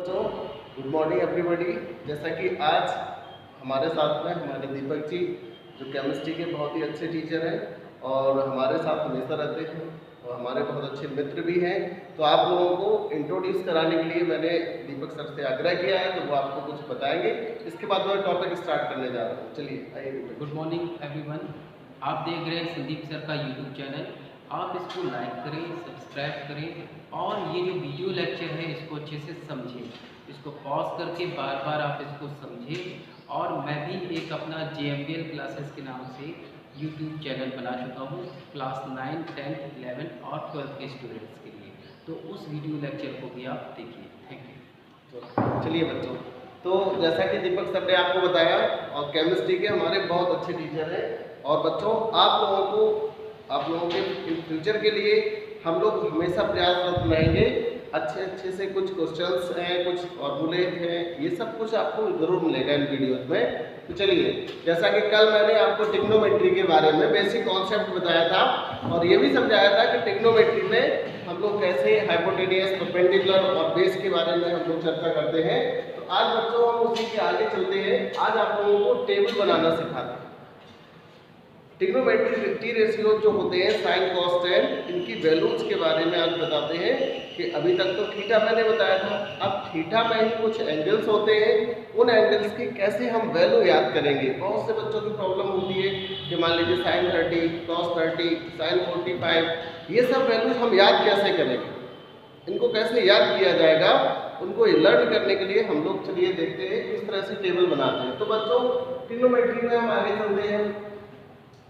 बच्चों, good morning everybody. जैसा कि आज हमारे साथ में हमारे दीपक जी जो केमिस्ट्री के बहुत ही अच्छे टीचर हैं और हमारे साथ हमेशा रहते हैं और हमारे बहुत अच्छे मित्र भी हैं, तो आप लोगों को इंट्रोड्यूस कराने के लिए मैंने दीपक सर से आग्रह किया है, तो वो आपको कुछ बताएंगे। इसके बाद मैं टॉपिक स्टार्ट करने जा रहा हूँ। चलिए आइए दीपक। Good morning everyone. आप देख रहे हैं संदीप सर का यूट्यूब चैनल। आप इसको लाइक करें, सब्सक्राइब करें और ये जो वीडियो लेक्चर है इसको अच्छे से समझें। इसको पॉज करके बार बार आप इसको समझें। और मैं भी एक अपना JMBL क्लासेस के नाम से यूट्यूब चैनल बना चुका हूँ क्लास 9, 10, 11 और 12 के स्टूडेंट्स के लिए। तो उस वीडियो लेक्चर को भी आप देखिए। Thank you. चलिए बच्चों, तो जैसा कि दीपक सर ने आपको बताया और केमिस्ट्री के हमारे बहुत अच्छे टीचर हैं और बच्चों आप लोगों के फ्यूचर के लिए हम लोग हमेशा प्रयासरत रहेंगे। अच्छे से कुछ क्वेश्चंस हैं, कुछ फॉर्मूले हैं, ये सब कुछ आपको जरूर मिलेगा इन वीडियोस में। तो चलिए, जैसा कि कल मैंने आपको ट्रिग्नोमेट्री के बारे में बेसिक कॉन्सेप्ट बताया था और ये भी समझाया था कि ट्रिग्नोमेट्री में हम लोग कैसे हाइपोटेनियस, परपेंडिकुलर और बेस के बारे में हम लोग चर्चा करते हैं। तो आज बच्चों हम उसी के आगे चलते हैं। आज आप लोगों को टेबल बनाना सिखाते हैं। ट्रिग्नोमेट्री टी रेशियो जो होते हैं साइन कॉस टेन, इनकी वैल्यूज के बारे में आज बताते हैं कि अभी तक तो थीटा मैंने बताया था, अब थीटा में ही कुछ एंगल्स होते हैं, उन एंगल्स की कैसे हम वैल्यू याद करेंगे। बहुत से बच्चों की प्रॉब्लम होती है कि मान लीजिए साइन 30, कॉस 30, साइन 45, ये सब वैल्यूज हम याद कैसे करेंगे, इनको कैसे याद किया जाएगा, उनको लर्न करने के लिए हम लोग चलिए देखते हैं किस तरह से टेबल बनाते हैं। तो बच्चों, ट्रिग्नोमेट्री में हम आगे चलते हैं।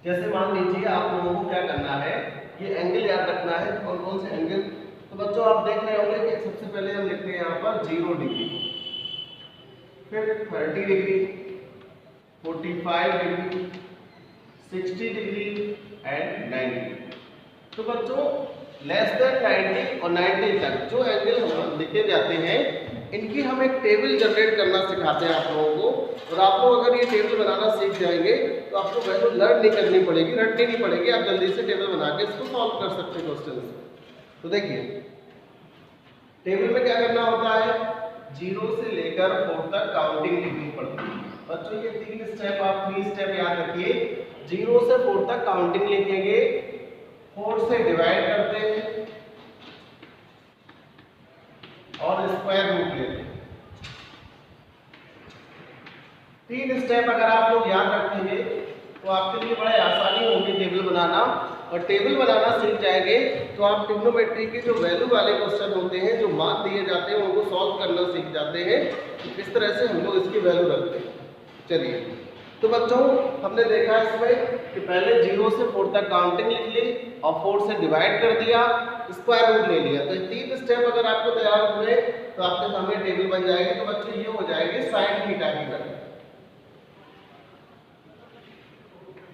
जैसे मान लीजिए आप लोगों को क्या करना है, ये एंगल याद रखना है। कौन कौन से एंगल, तो बच्चों आप देख रहे होंगे कि सबसे पहले हम लिखते हैं यहाँ पर 0 डिग्री, फिर 30 डिग्री, 45 डिग्री, 60 डिग्री एंड 90। तो बच्चों लेस देन 90 और 90 तक जो एंगल हम लिखे जाते हैं, इनकी हम एक टेबल जनरेट करना सिखाते हैं आप लोगों को। और आप लोग अगर ये टेबल बनाना सीख जाएंगे तो आपको वैल्यू लर्न नहीं करनी पड़ेगी, रटनी नहीं पड़ेगी, आप जल्दी से टेबल बना के इसको सॉल्व कर सकते हैं क्वेश्चन। तो देखिए टेबल में क्या करना होता है, 0 से लेकर 4 तक काउंटिंग लिखनी पड़ती है। बच्चों ये 3 स्टेप, आप 3 स्टेप याद रखिए। 0 से 4 तक काउंटिंग लिखेंगे, 4 से डिवाइड करते हैं और स्क्वायर रूट लेते हैं। 3 स्टेप अगर आप लोग याद रखेंगे तो आपके लिए बड़े आसानी होगी टेबल बनाना। और टेबल बनाना सीख जाएंगे तो आप ट्रिग्नोमेट्री के जो वैल्यू वाले क्वेश्चन होते हैं, जो मान दिए जाते हैं, उनको सॉल्व करना सीख जाते हैं कि किस तरह से हम लोग इसकी वैल्यू रखते हैं। चलिए, तो बच्चों हमने देखा इसमें कि पहले 0 से 4 तक काउंटिंग लिख ली और 4 से डिवाइड कर दिया, स्क्वायर रूट ले लिया। तो 3 स्टेप अगर आपको तैयार हुए तो आपके सामने टेबल बन जाएगी। तो बच्चों ये हो जाएगी साइन थीटा की वैल्यू।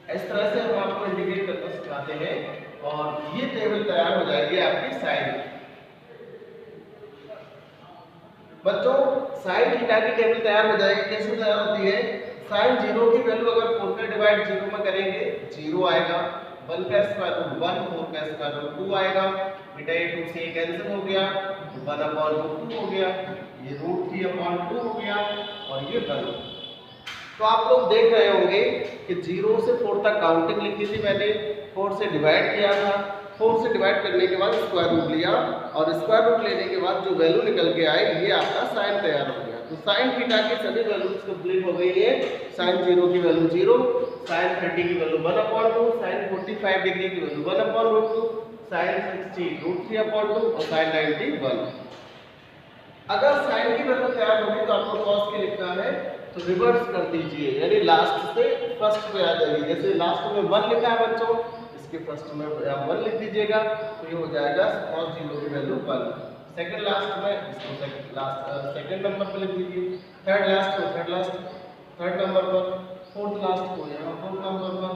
इस तरह से हम आपको इंडिकेट करना सिखाते हैं और ये टेबल तैयार हो जाएगी आपकी साइन। बच्चों साइन थीटा की टेबल तैयार हो जाएगी। कैसे तैयार होती है, साइन 0 की वैल्यू अगर 4 का डिवाइड 0 में करेंगे 0 आएगा, 1 का स्क्वायर रूट 1, 4 का स्क्वायर रूट 2 आएगा। बेटा ये 2 से कैंसिल हो गया, 1/2 हो गया, ये √3/2 हो गया और ये 1। तो आप लोग देख रहे होंगे कि 0 से 4 तक काउंटिंग लिखी थी मैंने, 4 से डिवाइड किया था, 4 से डिवाइड करने के बाद स्क्वायर रूट लिया और स्क्वायर रूट लेने के बाद जो वैल्यू निकल के आई, ये आपका साइन तैयार हो गया। तो साइन थीटा की सभी वैल्यूज कंप्लीट हो गई है। साइन 0 की वैल्यू 0, साइन 30 की वैल्यू 1/2, साइन 45 डिग्री की वैल्यू 1/2, साइन 60 √3/2 और साइन 90 1। अगर साइन की वैल्यू तैयार होगी तो आपको कॉस की लिखना है, तो रिवर्स कर दीजिए, यानी लास्ट से फर्स्ट पे आ जाएगी। जैसे लास्ट में 1 लिखा है बच्चों, इसके फर्स्ट में 1 लिख दीजिएगा, तो ये हो जाएगा cos 0 की वैल्यू 1। सेकंड लास्ट में इसको सेकंड नंबर पे लिख दीजिए, थर्ड लास्ट को थर्ड नंबर पर, फोर्थ लास्ट को यहाँ फोर्थ नंबर पर।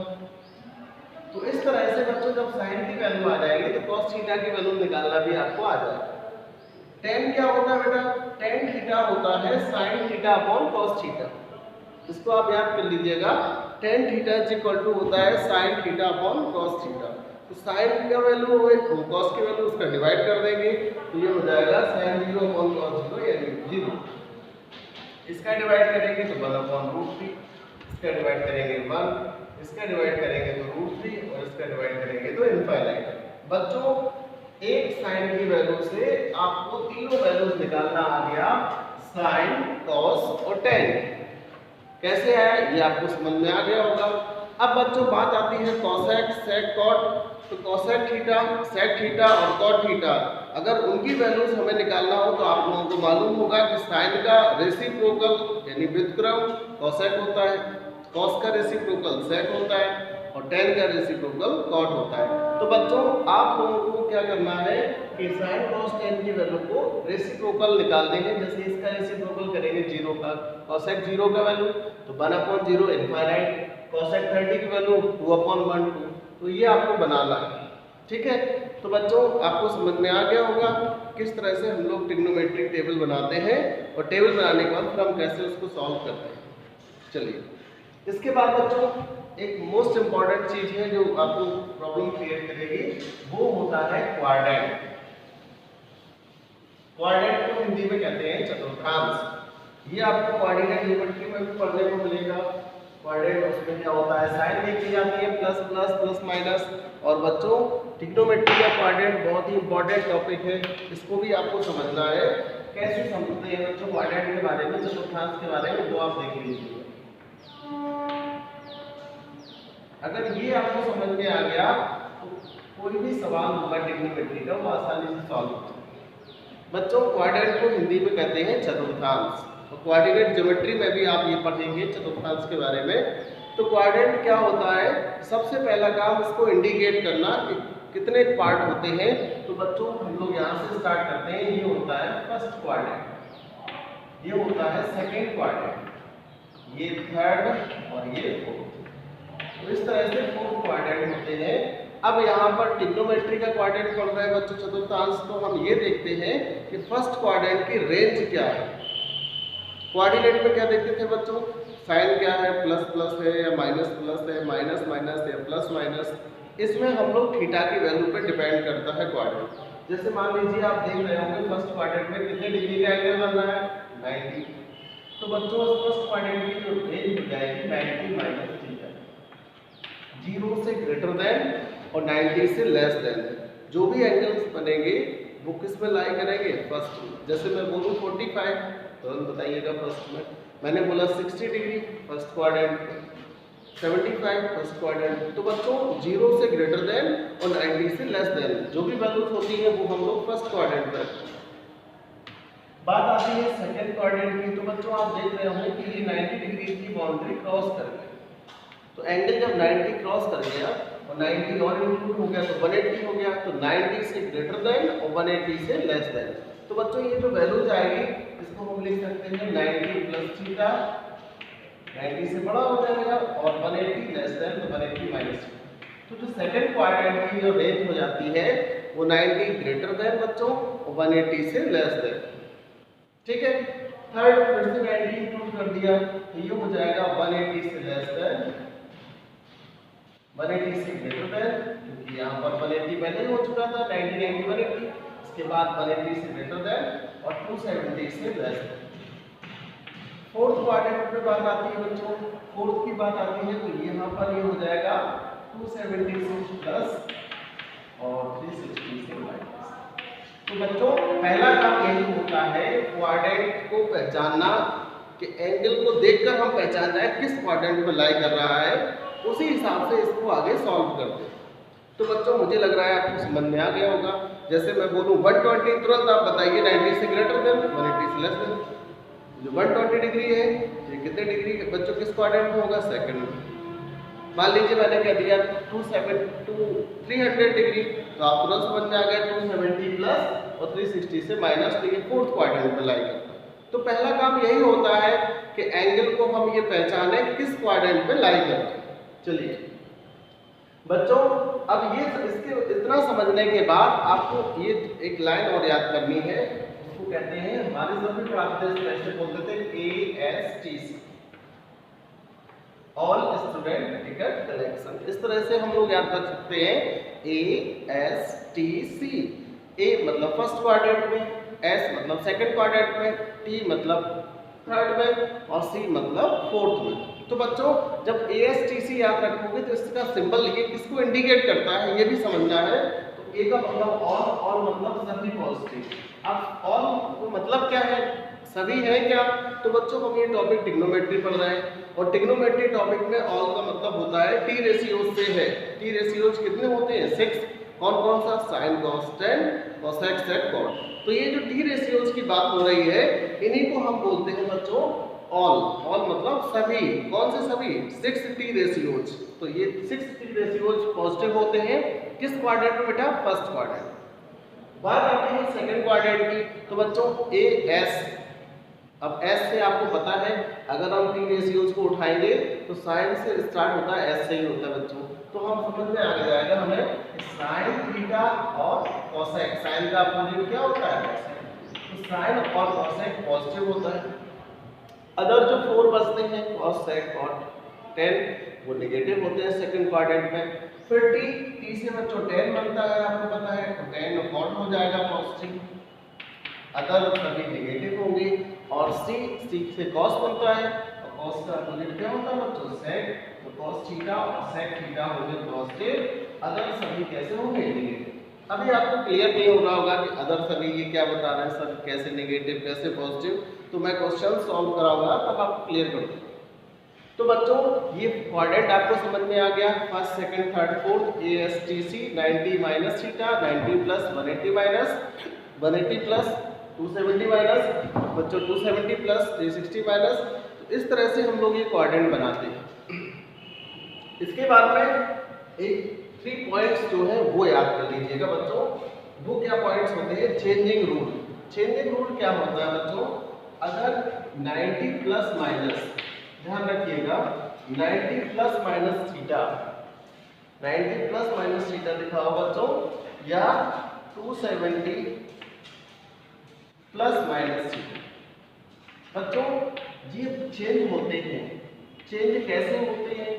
तो इस तरह से बच्चों जब साइन की वैल्यू आ जाएगी तो cos थीटा की वैल्यू निकालना भी आपको आ जाएगा। tan क्या होता है बेटा, tan थीटा होता है sin theta upon cos theta. इसको आप याद कर लीजिएगा, tan theta is equal to होता है sin theta upon cos theta. तो साइन का वैल्यू कॉस की वैल्यू उसका डिवाइड कर देंगे, तो ये हो जाएगा साइन 0 अपॉन कॉस 0 यानी 0। इसका डिवाइड करेंगे तो 1/√3, इसका डिवाइड करेंगे 1, इसका डिवाइड करेंगे तो √3 और इसका डिवाइड करेंगे तो इनफाइनाइट। बच्चों एक साइन की वैल्यू से आपको तीनों वैल्यूज निकालना आ गया, साइन, कॉस और टेन। कैसे आया ये आपको समझ में आ गया होगा। अब बच्चों बात आती है कॉसेक, सेक, कॉट। तो कॉसेक थीटा, सेक थीटा और कॉट थीटा, अगर उनकी वैल्यूज हमें निकालना हो तो आप लोगों को मालूम होगा कि साइन का रेसिप्रोकल यानी व्युत्क्रम कॉसेक होता है, कॉस का रेसिप्रोकल सेक होता है और टेन का रेसिप्रोकल कॉट होता है। तो बच्चों आप लोगों को क्या करना है कि साइन कॉस टेन की वैल्यू को रेसिप्रोकल निकालने हैं। जैसे इसका रेसिप्रोकल करेंगे 0 का, कॉसेक 0 का वैल्यू तो 1/0 इनफाइनाइट, कॉसेक 30 की वैल्यू 2/1/2। तो ये आपको बनाना है, ठीक है। तो बच्चों आपको समझ में आ गया होगा किस तरह से हम लोग ट्रिग्नोमेट्रिक टेबल बनाते हैं और टेबल बनाने के बाद फिर हम कैसे उसको सॉल्व करते हैं। चलिए इसके बाद बच्चों एक मोस्ट इंपॉर्टेंट चीज है जो आपको प्रॉब्लम क्रिएट करेगी, वो होता है क्वाड्रेंट। क्वाड्रेंट को हिंदी में कहते हैं चतुर्थांश। ये आपको कोऑर्डिनेट ज्योमेट्री में भी पढ़ने को मिलेगा। क्वाड्रेंट उसमें क्या होता है, साइन देखी जाती है प्लस प्लस प्लस माइनस। और बच्चों ट्रिग्नोमेट्री का क्वाड्रेंट बहुत ही इंपॉर्टेंट टॉपिक है, इसको भी आपको समझना है। कैसे समझते हैं बच्चों क्वाड्रेंट के बारे में, चतुर्थांश के बारे में, वो आप देख लीजिए। अगर ये आपको समझ में आ गया तो कोई भी सवाल होगा ट्रिग्नोमेट्री का वो आसानी से सॉल्व हो जाएगा। बच्चों क्वाड्रेंट को हिंदी में कहते हैं चतुर्थांश, तो कोऑर्डिनेट ज्योमेट्री में भी आप ये पढ़ेंगे चतुर्थांश के बारे में। तो क्वाड्रेंट क्या होता है, सबसे पहला काम इसको इंडिकेट करना कि कितने पार्ट होते हैं। तो बच्चों हम लोग यहाँ से स्टार्ट करते हैं। ये होता है फर्स्ट क्वाड्रेंट, ये होता है सेकेंड क्वाड्रेंट, ये थर्ड और ये फोर्थ। तो इस तरह से फोर्थ क्वाड्रेंट होते हैं। अब यहाँ पर ट्रिग्नोमेट्री का क्वाड्रेंट पढ़ रहे हैं बच्चों चतुर्थांश, तो हम ये देखते हैं कि फर्स्ट क्वाड्रेंट की रेंज क्या है। कोऑर्डिनेट में क्या देखते थे बच्चों, साइन क्या है, प्लस प्लस है या माइनस प्लस है, माइनस माइनस या प्लस माइनस। इसमें हम लोग थीटा की वैल्यू पे डिपेंड करता है क्वाड्रेंट। जैसे मान लीजिए आप देख रहे होंगे फर्स्ट क्वाड्रेंट में कितने डिग्री का एंगल बन रहा है, 90। तो बच्चों फर्स्ट क्वाड्रेंट की जो रेंज हो जाएगी 90 माइनस थीटा, 0 से ग्रेटर देन और 90 से लेस देन। जो भी एंगल्स बनेंगे वो किस में लाई करेंगे, फर्स्ट में। जैसे मैं बोलूँ 45 तुरंत बताइएगा फर्स्ट में, मैंने बोला 60 degree first quadrant, 75 first quadrant. तो बच्चों 0 से ग्रेटर देन और 90 से लेस देन जो भी वैल्यूज होती है वो हम लोग फर्स्ट क्वाड्रेंट में रखते हैं। बात आती है सेकंड क्वाड्रेंट की। तो बच्चों आप देख रहे होंगे कि ये 90 डिग्री की बाउंड्री क्रॉस कर गया। तो एंगल जब 90 क्रॉस कर गया और 90 और इंक्लूड हो गया तो 180 हो गया। तो 90 से ग्रेटर देन और 180 से लेस देन। तो बच्चों ये जो वैल्यूज आएगी इसको हम लिख सकते हैं 90 प्लस थीटा, 90 से बड़ा हो जाएगा, और 180 लेस देन तो 180 माइनस। तो जो सेकंड क्वाड्रेंट की जो रेंज हो जाती है वो 90 ग्रेटर देन बच्चों और 180 से लेस देन, ठीक है। थर्ड फिर से 90 इंक्लूड कर दिया तो ये हो जाएगा 180 से लेस देन, 180 से ग्रेटर देन, क्योंकि यहाँ पर 180 पहले ही हो चुका था, 90 90 180, इसके बाद 180 से ग्रेटर देन और 270 से लेस देन। फोर्थ क्वाड्रेंट पे बात आती है बच्चों, फोर्थ की बात आती है तो यहाँ पर ये हो जाएगा 270 से प्लस और 360 से माइनस। तो बच्चों पहला काम यही होता है क्वाड्रेंट को पहचानना, कि एंगल को देखकर हम पहचान जाए किस क्वाड्रेंट में लाई कर रहा है, उसी हिसाब से इसको आगे सॉल्व करते हैं। तो बच्चों मुझे लग रहा है आपको समझ में आ गया होगा। जैसे मैं बोलूँ 120, तुरंत आप बताइए 90 से ग्रेटर देन, 180 से लेस देन। जो 120 डिग्री है ये कितने डिग्री बच्चों किस क्वाड्रेंट में होगा, सेकंड में। मान लीजिए मैंने कह दिया 300 डिग्री, तो आप तुरंत समझ में आ गया 270 प्लस और 360 से माइनस, तो ये फोर्थ क्वाड्रेंट में लाई करता है। तो पहला काम यही होता है कि एंगल को हम ये पहचाने किस क्वाड्रेंट में लाई करते हैं। चलिए बच्चों अब ये इसके इतना समझने के बाद आपको ये एक लाइन और याद करनी है, उसको कहते हैं, हमारे सर भी पढ़ाते थे, ऐसे बोलते थे ASTC। All student ticket collection. इस तरह से हम लोग याद रख सकते हैं ASTC। ए मतलब फर्स्ट क्वाड्रेंट में, एस मतलब सेकंड क्वाड्रेंट में, टी मतलब थर्ड में और सी मतलब फोर्थ में। तो बच्चों जब ASTC याद रखोगे तो इसका सिंबल ये किसको इंडिकेट करता है ये भी समझना है। तो ए का मतलब ऑल मतलब सभी पॉजिटिव। अब ऑल को मतलब क्या है, सभी है क्या। तो बच्चों हम ये टॉपिक ट्रिग्नोमेट्री पढ़ रहे हैं और ट्रिग्नोमेट्री टॉपिक में ऑल का मतलब होता है टी रेशियोज से है। टी रेशियोज कितने होते हैं 6। कौन कौन सा, sign cos tan cosec sec cot। तो ये जो टी रेशियोज की बात हो रही है इन्हीं को हम बोलते हैं बच्चों ऑल। ऑल मतलब सभी, कौन से सभी 6 टी रेशियोज। तो ये 6 टी रेशियोज पॉजिटिव होते हैं किस क्वाड्रेंट में बेटा, फर्स्ट क्वाड्रेंट। बात आती है सेकंड क्वाड्रेंट की। तो बच्चों AS, अब S से आपको पता है अगर हम टी रेशियोज को उठाएंगे तो साइन से स्टार्ट होता है, S से ही होता है बच्चों। तो हम समझ में आ जाएगा हमें साइन थीटा और कोसेक। साइन का अपोजिट क्या होता है, तो साइन और कोसेक पॉजिटिव होता है। अदर जो 4 बचते हैं cos sec cot tan वो नेगेटिव होते हैं सेकंड क्वाड्रेंट में। फिर टी से बच्चों tan बनता है आपको पता है, तो tan और cot हो जाएगा पॉजिटिव। अदर सभी नेगेटिव होंगे। और सी से cos बनता है और cos का अपोजिट क्या होता है बच्चों sec। तो cos थीटा और sec थीटा होंगे पॉजिटिव, अदर सभी कैसे होंगे नेगेटिव। अभी आपको क्लियर नहीं हो रहा होगा कि अदर सभी ये क्या बता रहे हैं सर, कैसे नेगेटिव कैसे पॉजिटिव। तो मैं क्वेश्चन सॉल्व कराऊंगा तब आप क्लियर कर दो। तो बच्चों ये क्वाड्रेंट आपको समझ में आ गया, first second third fourth ASTC 90 minus theta 90 plus 180 minus 180 plus 270 minus बच्चों 270 प्लस 360 माइनस। तो इस तरह से हम लोग ये क्वाड्रेंट बनाते हैं। इसके बाद में एक 3 पॉइंट्स जो है वो याद कर लीजिएगा बच्चों। वो क्या पॉइंट्स होते हैं, चेंजिंग रूल। चेंजिंग रूल क्या होता है बच्चों, अगर 90 प्लस माइनस, ध्यान रखिएगा 90 plus minus theta, 90 plus minus theta लिखा हो बच्चों, या 270 प्लस माइनस थीटा। बच्चों ये चेंज होते हैं, चेंज कैसे होते हैं,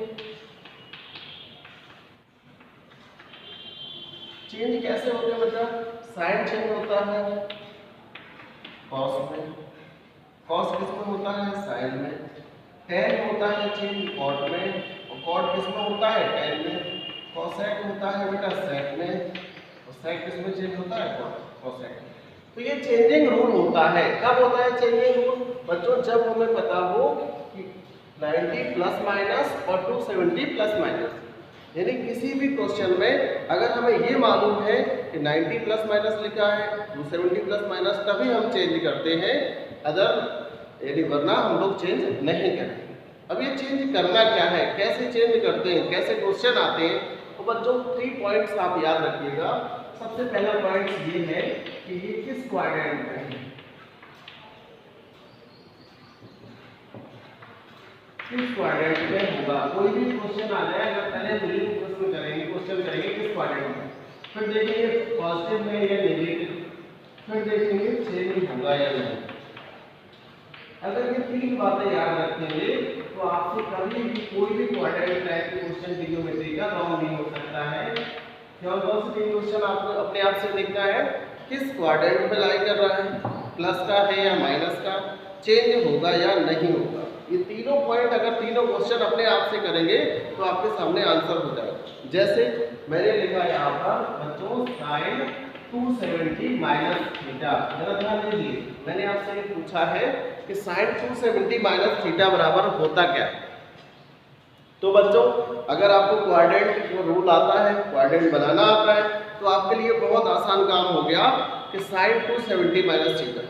चेंज कैसे होते हैं बच्चा, साइन चेंज होता है कॉस में, कॉस किस में होता है साइन में, tan होता है चेंज कॉट में और कॉट किस में होता है tan में, कोसेक होता है बेटा सेक में और सेक किस में चेंज होता है कोसेक। तो ये चेंजिंग रूल होता है। कब होता है चेंजिंग रूल बच्चों, जब हमें पता हो कि 90 प्लस माइनस और 270 प्लस माइनस, यानी किसी भी क्वेश्चन में अगर हमें ये मालूम है कि 90 प्लस माइनस लिखा है 270 प्लस माइनस, तभी हम चेंज करते हैं, अदर यानी वरना हम लोग चेंज नहीं करेंगे। अब ये चेंज करना क्या है, कैसे चेंज करते हैं, कैसे क्वेश्चन आते हैं। तो बच्चों 3 पॉइंट्स आप याद रखिएगा। सबसे पहला पॉइंट ये है कि ये किस क्वाड्रेंट में है, किस क्वाड्रेंट में होगा। कोई भी क्वेश्चन आ जाए अगर पहले बिलिंग प्रश्न करेंगे, क्वेश्चन करेंगे किस क्वाड्रेंट में, फिर देखेंगे पॉजिटिव में या नेगेटिव, फिर देखेंगे चेंज होगा या नहीं। अगर ये 3 बातें याद रखेंगे तो आपसे कभी भी कोई भी क्वाड्रेंट टाइप के क्वेश्चन ट्रिग्नोमेट्री का रॉन्ग नहीं हो सकता है। केवल कौन से 3 क्वेश्चन आपको अपने आप से देखना है, किस क्वाड्रेंट में लाई कर रहा है, प्लस का है या माइनस का, चेंज होगा या नहीं होगा। ये तीनों पॉइंट अगर तीनों क्वेश्चन अपने आप से करेंगे तो आपके सामने आंसर हो जाएगा। जैसे मैंने लिखा यहाँ पर बच्चों साइन 270 माइनस थीटा, जरा ध्यान दीजिए, मैंने आपसे ये पूछा है कि साइन 270 माइनस थीटा बराबर होता क्या है। तो बच्चों अगर आपको क्वाड्रेंट जो रूल आता है, क्वाड्रेंट बनाना आता है, तो आपके लिए बहुत आसान काम हो गया कि साइन 270 माइनस थीटा।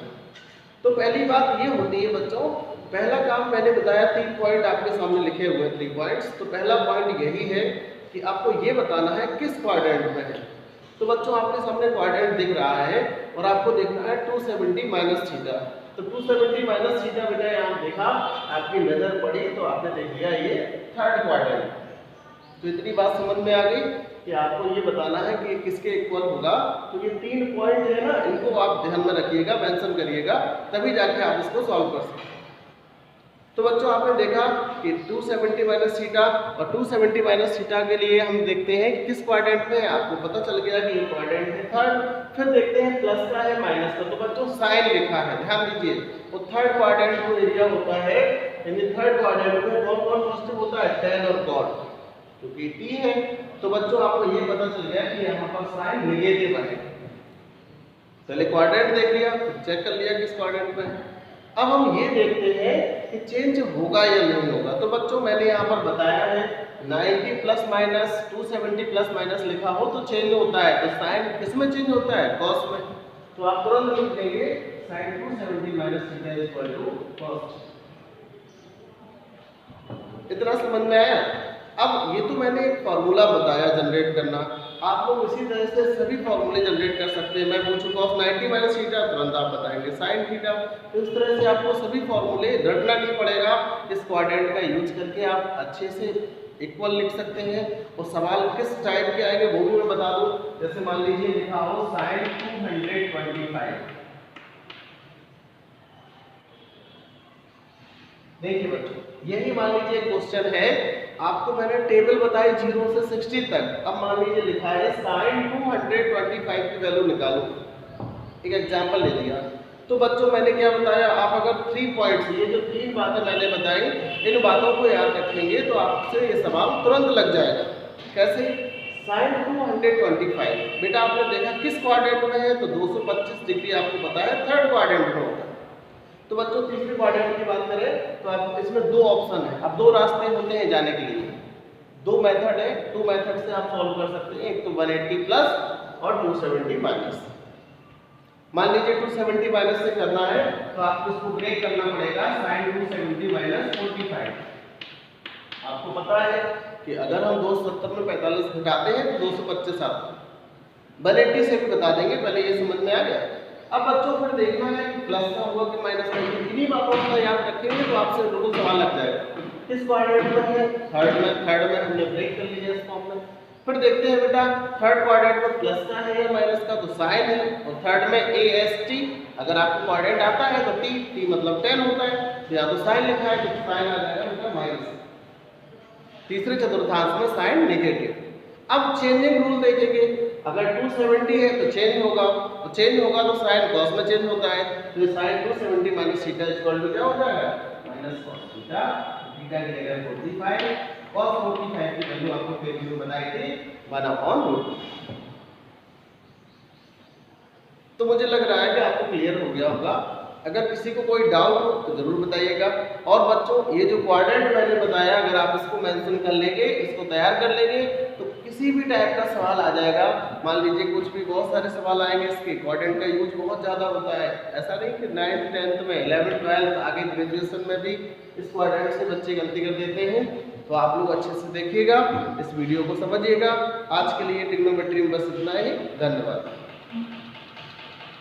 तो पहली बात ये होती है बच्चों, पहला काम मैंने बताया 3 पॉइंट आपके सामने लिखे हुए 3 पॉइंट्स। तो पहला पॉइंट यही है कि आपको ये बताना है किस क्वाड्रेंट में है। तो बच्चों आपके सामने क्वाड्रेंट दिख रहा है और आपको देखना है 270 माइनस थीटा। तो 270 माइनस थीटा बेटा यहाँ देखा, आपकी नजर पड़ी तो आपने देख लिया ये थर्ड क्वाड्रेंट। तो इतनी बात समझ में आ गई कि आपको ये बताना है कि किसके इक्वल होगा। तो ये 3 पॉइंट है ना, इनको आप ध्यान में रखिएगा, मेंशन करिएगा, तभी जाके आप इसको सॉल्व कर सकते हैं। तो बच्चों आपने देखा कि 270 माइनस थीटा और 270 माइनस थीटा के लिए हम देखते हैं कि किस क्वाड्रेंट में है। आपको पता चल गया कि ये क्वाड्रेंट है थर्ड। फिर देखते हैं प्लस का है माइनस का, तो बच्चों साइन लिखा है, ध्यान दीजिए। तो थर्ड क्वाड्रेंट जो एरिया होता है, यानी थर्ड क्वाड्रेंट में कौन कौन पॉजिटिव होता है, tan और cot, क्योंकि t है। तो बच्चों आपको ये पता चल गया कि यहाँ पर साइन नेगेटिव है। पहले क्वाड्रेंट देख लिया, फिर चेक कर लिया किस क्वाड्रेंट में है। अब हम ये देखते हैं कि चेंज होगा या नहीं होगा। तो बच्चों मैंने यहाँ पर बताया है 90 प्लस माइनस 270 प्लस माइनस लिखा हो तो चेंज होता है। तो साइन किस में चेंज होता है, कॉस में। तो आप तुरंत लिख देंगे sine 270 minus theta is equal to cos. इतना समझ में आया। अब ये तो मैंने एक फार्मूला बताया जनरेट करना, आप लोग इसी तरह से सभी फार्मूले जनरेट कर सकते हैं। मैं पूछूं cos 90 माइनस थीटा, तुरंत आप बताएंगे sin थीटा। तो इस तरह से आपको सभी फार्मूले रटना नहीं पड़ेगा, इस क्वाड्रेंट का यूज करके आप अच्छे से इक्वल लिख सकते हैं। और सवाल किस टाइप के आएंगे वो भी मैं बता दूं। जैसे मान लीजिए लिखा हो sin 225। देखिए बच्चों, यही मान लीजिए क्वेश्चन है, आपको मैंने टेबल बताई 0 से 60 तक। अब मान लीजिए लिखा है sin 225 की वैल्यू निकालो, एक एग्जांपल ले लिया। तो बच्चों मैंने क्या बताया, आप अगर 3 पॉइंट्स, ये जो 3 बातें मैंने बताई, इन बातों को याद रखेंगे तो आपसे ये सवाल तुरंत लग जाएगा। कैसे, sin 225 बेटा आपने देखा किस क्वाड्रेंट में है, तो 225 डिग्री आपको पता है थर्ड क्वाड्रेंट में होगा। तो बच्चों तीसरे क्वाड्रेंट की बात करें तो आप इसमें 2 ऑप्शन है। अब 2 रास्ते होते हैं जाने के लिए, 2 मेथड है, 2 मेथड से आप सॉल्व कर सकते हैं। एक तो 180 प्लस और 270 माइनस। मान लीजिए 270 माइनस से करना है तो आपको इसको ब्रेक करना पड़ेगा sin 270 माइनस 45। आपको पता है कि अगर हम 270 में 45 घटाते हैं तो 225 आता है। 180 से भी बता देंगे, पहले ये समझ में आ गया। अब बच्चों फिर देखना है कि प्लस का होगा कि माइनस का। इन्हीं बातों को याद रखेंगे तो आपसे बिल्कुल सवाल लग जाएगा। किस क्वाड्रेंट में है, थर्ड में हमने ब्रेक कर लिया इस फॉर्म में। फिर देखते हैं बेटा थर्ड क्वाड्रेंट में प्लस का है या माइनस का, तो साइन है। और थर्ड में AST, अगर आपको क्वाड्रेंट आता है तो T मतलब 10 होता है, तो या तो साइन लिखा है तो साइन आ जाएगा बेटा माइनस। तीसरे चतुर्थांश में साइन नेगेटिव। अब चेंजिंग रूल देखेंगे, अगर 270 है तो चेंज होगा, तो चेंज होगा तो साइन कॉस में चेंज होता है। तो sine 270 minus theta equal to क्या हो जाएगा, माइनस कॉस थीटा। थीटा की जगह 45, कॉस 45 की वैल्यू आपको पहले में बताई थी 1/√2। तो मुझे लग रहा है कि आपको क्लियर हो गया होगा। अगर किसी को कोई डाउट हो तो जरूर बताइएगा। और बच्चों ये जो क्वाड्रेंट मैंने बताया, अगर आप इसको मेंशन कर लेंगे, इसको तैयार कर लेंगे, तो किसी भी टाइप का सवाल आ जाएगा। मान लीजिए कुछ भी, बहुत सारे सवाल आएंगे इसके। क्वाड्रेंट का यूज बहुत ज़्यादा होता है। ऐसा नहीं कि 9th 10th में, 11th 12th आगे ग्रेजुएशन में भी इस क्वाड्रेंट से बच्चे गलती कर देते हैं। तो आप लोग अच्छे से देखिएगा, इस वीडियो को समझिएगा। आज के लिए ट्रिग्नोमेट्री में बस इतना ही। धन्यवाद।